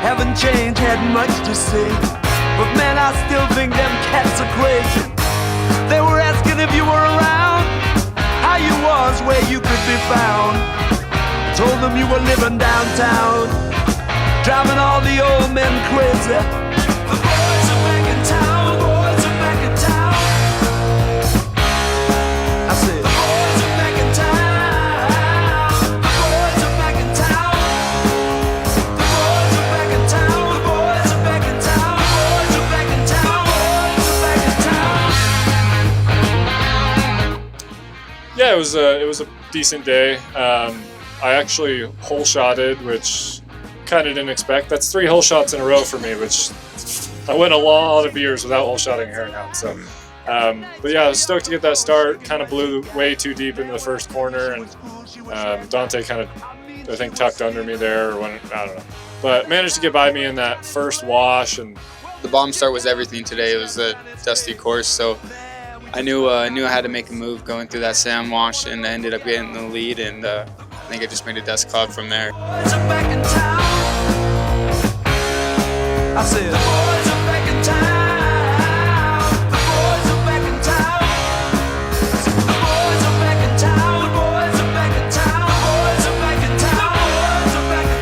Haven't changed, had much to say, but man, I still think them cats are crazy. They were asking if you were around, how you was, where you could be found. I told them you were living downtown, driving all the old men crazy. The boys are back in town, the boys are back in town. I said, the boys are back in town, the boys are back in town. The boys are back in town, the boys are back in town, the boys are back in town, the boys are back in town. Yeah, it was a decent day. I actually hole shotted, which kind of didn't expect. That's 3 hole shots in a row for me, which I went a lot of years without hole shotting a Hare and Hound. So, but yeah, I was stoked to get that start. Kind of blew way too deep into the first corner, and Dante kind of, I think, tucked under me there, or when, I don't know. But managed to get by me in that first wash. And the bomb start was everything today. It was a dusty course, so I knew I had to make a move going through that sand wash, and I ended up getting the lead, and I think I just made a dust cloud from there. Boys are back in town. I said, the boys are back in town. The boys are back in town. The boys are back in town. The boys are back in town. The boys are back in town. The boys are back in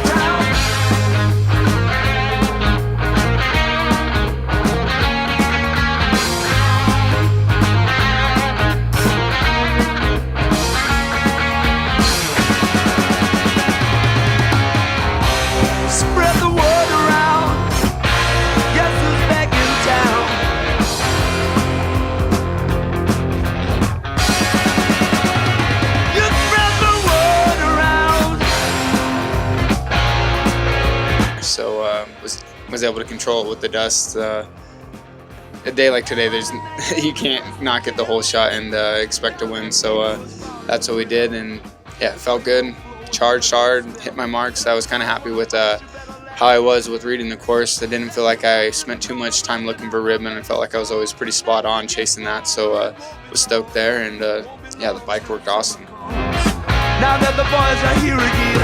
Spread the word around. Guess who's back in town? You spread the word around. So was able to control it with the dust. A day like today, you can't not get the whole shot and expect to win. So that's what we did, and yeah, it felt good. Charged hard, hit my marks. I was kind of happy with how I was with reading the course. I didn't feel like I spent too much time looking for ribbon. I felt like I was always pretty spot on chasing that. So was stoked there, and yeah, the bike worked awesome. Now that the boys are here again,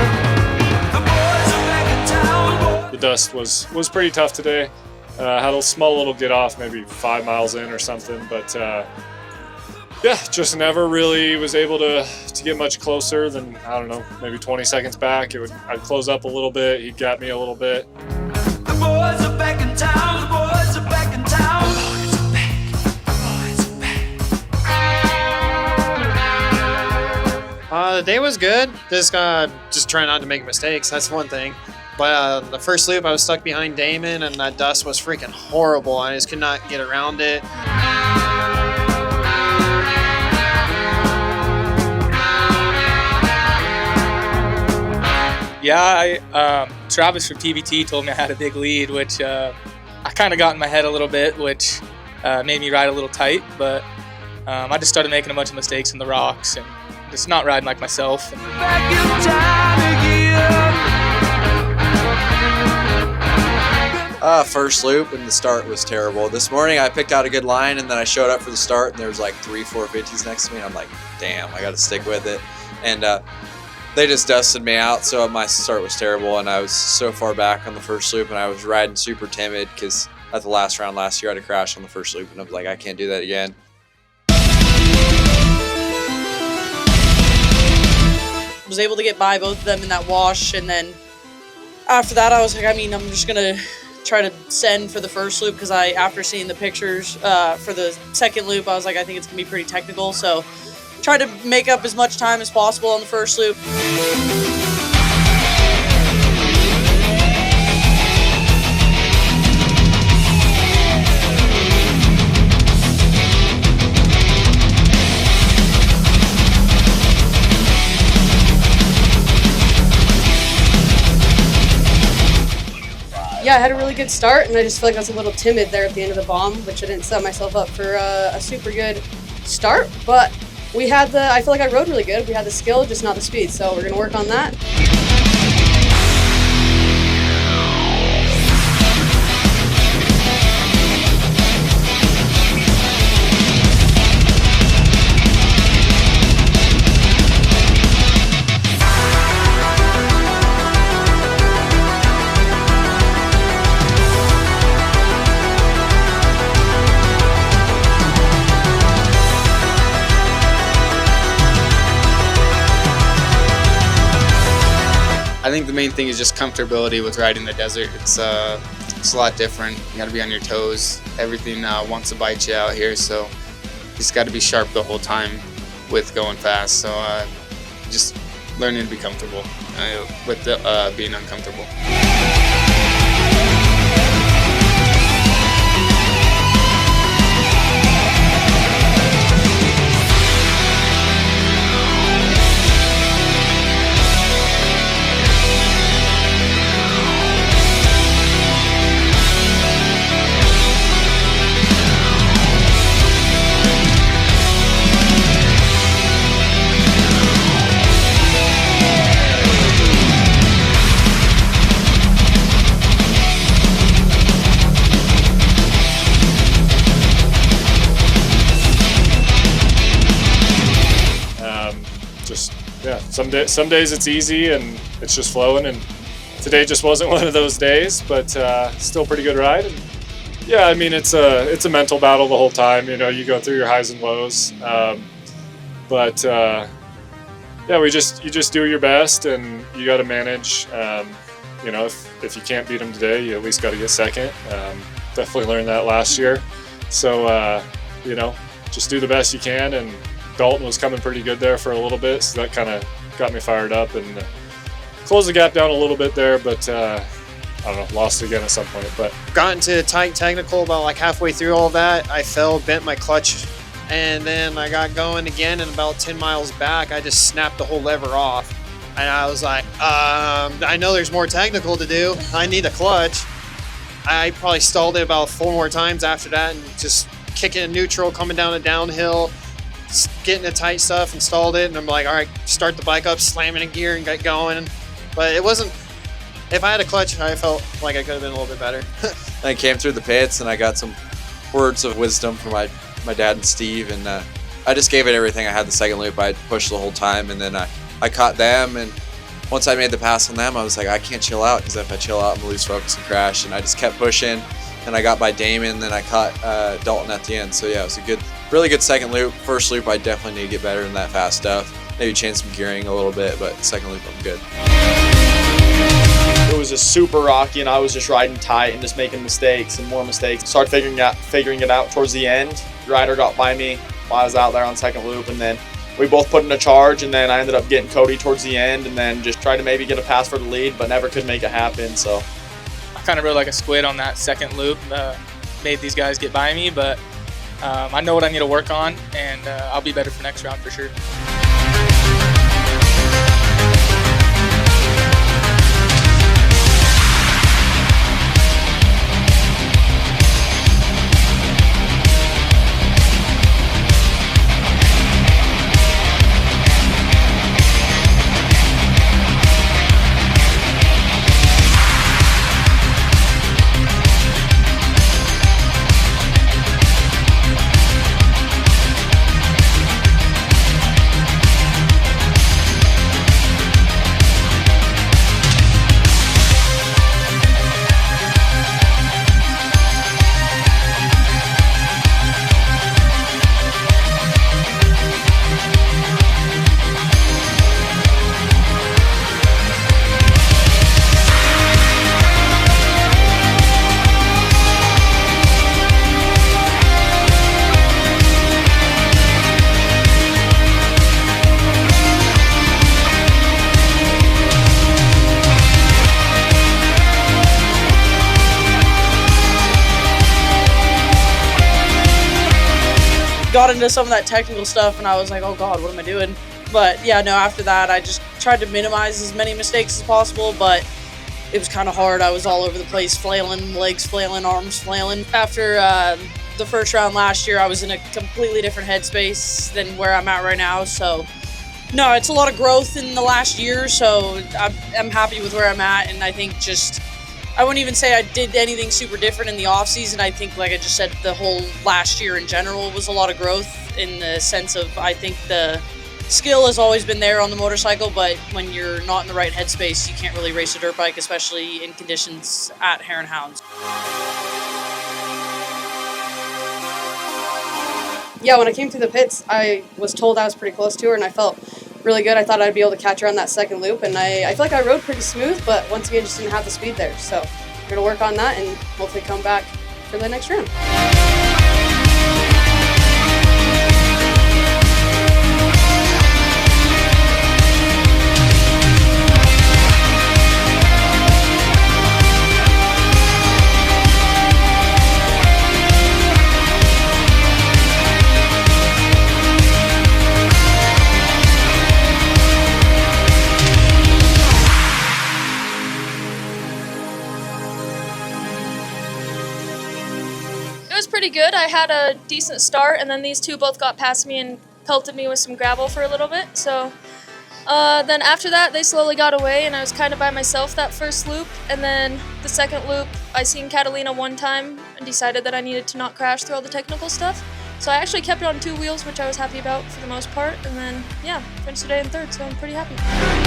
the boys are back in town. the dust was pretty tough today. Had a small little get off, maybe 5 miles in or something, but yeah, just never really was able to get much closer than, I don't know, maybe 20 seconds back. I'd close up a little bit, he'd got me a little bit. The boys are back in town. The boys are back in town. The boys are back. The boys are back. The day was good. Just try not to make mistakes. That's one thing. But the first loop, I was stuck behind Damon, and that dust was freaking horrible. I just could not get around it. Yeah, Travis from TBT told me I had a big lead, which I kind of got in my head a little bit, which made me ride a little tight. But I just started making a bunch of mistakes in the rocks and just not riding like myself. Back in town again. First loop, and the start was terrible. This morning I picked out a good line, and then I showed up for the start, and there was like 3 450s next to me, and I'm like, damn, I got to stick with it. And they just dusted me out, so my start was terrible, and I was so far back on the first loop, and I was riding super timid because at the last round last year I had a crash on the first loop, and I was like, I can't do that again. Was able to get by both of them in that wash, and then after that I was like, I'm just gonna try to send for the first loop, because after seeing the pictures for the second loop, I was like, I think it's gonna be pretty technical, so try to make up as much time as possible on the first loop. Yeah, I had a really good start, and I just feel like I was a little timid there at the end of the bomb, which I didn't set myself up for a super good start, but I feel like I rode really good. We had the skill, just not the speed, so we're going to work on that. I think the main thing is just comfortability with riding the desert. It's a lot different. You got to be on your toes. Everything wants to bite you out here, so you just got to be sharp the whole time with going fast. So just learning to be comfortable with being uncomfortable. Some days it's easy and it's just flowing, and today just wasn't one of those days, but still pretty good ride. And yeah, I mean it's a mental battle the whole time. You know, you go through your highs and lows, but yeah, you just do your best, and you got to manage. You know, if you can't beat them today, you at least got to get second. Definitely learned that last year. So you know, just do the best you can. And Dalton was coming pretty good there for a little bit, so that kind of got me fired up and closed the gap down a little bit there, but I don't know, lost it again at some point. But got into tight technical about like halfway through all that. I fell, bent my clutch, and then I got going again, and about 10 miles back, I just snapped the whole lever off. And I was like, I know there's more technical to do. I need a clutch. I probably stalled it about 4 more times after that, and just kicking in neutral, coming down a downhill, getting the tight stuff, installed it, and I'm like, all right, start the bike up, slam it in gear, and get going. But it wasn't. If I had a clutch, I felt like I could have been a little bit better. I came through the pits, and I got some words of wisdom from my dad and Steve, and I just gave it everything I had the second loop. I pushed the whole time, and then I caught them, and once I made the pass on them, I was like, I can't chill out, because if I chill out, I'm gonna lose focus and crash. And I just kept pushing, and I got by Damon, and then I caught Dalton at the end. So yeah, it was a really good second loop. First loop, I definitely need to get better than that fast stuff. Maybe change some gearing a little bit, but second loop, I'm good. It was just super rocky, and I was just riding tight and just making mistakes and more mistakes. Started figuring it out towards the end. Ryder got by me while I was out there on second loop, and then we both put in a charge, and then I ended up getting Cody towards the end, and then just tried to maybe get a pass for the lead, but never could make it happen. So I kind of rode like a squid on that second loop. Made these guys get by me, but I know what I need to work on, and I'll be better for next round for sure. Got into some of that technical stuff, and I was like, oh God, what am I doing? But yeah, no, after that, I just tried to minimize as many mistakes as possible, but it was kind of hard. I was all over the place, flailing, legs flailing, arms flailing. After the first round last year, I was in a completely different headspace than where I'm at right now, so no, it's a lot of growth in the last year, so I'm happy with where I'm at, and I think just I wouldn't even say I did anything super different in the off season. I think, like I just said, the whole last year in general was a lot of growth in the sense of I think the skill has always been there on the motorcycle, but when you're not in the right headspace, you can't really race a dirt bike, especially in conditions at Hare and Hounds. Yeah, when I came through the pits, I was told I was pretty close to her, and I felt really good. I thought I'd be able to catch her on that second loop, and I feel like I rode pretty smooth, but once again, just didn't have the speed there. So we're going to work on that and hopefully come back for the next round. It was pretty good. I had a decent start, and then these two both got past me and pelted me with some gravel for a little bit. So then after that, they slowly got away, and I was kind of by myself that first loop. And then the second loop, I seen Catalina one time and decided that I needed to not crash through all the technical stuff. So I actually kept it on 2 wheels, which I was happy about for the most part. And then, yeah, finished today in third, so I'm pretty happy.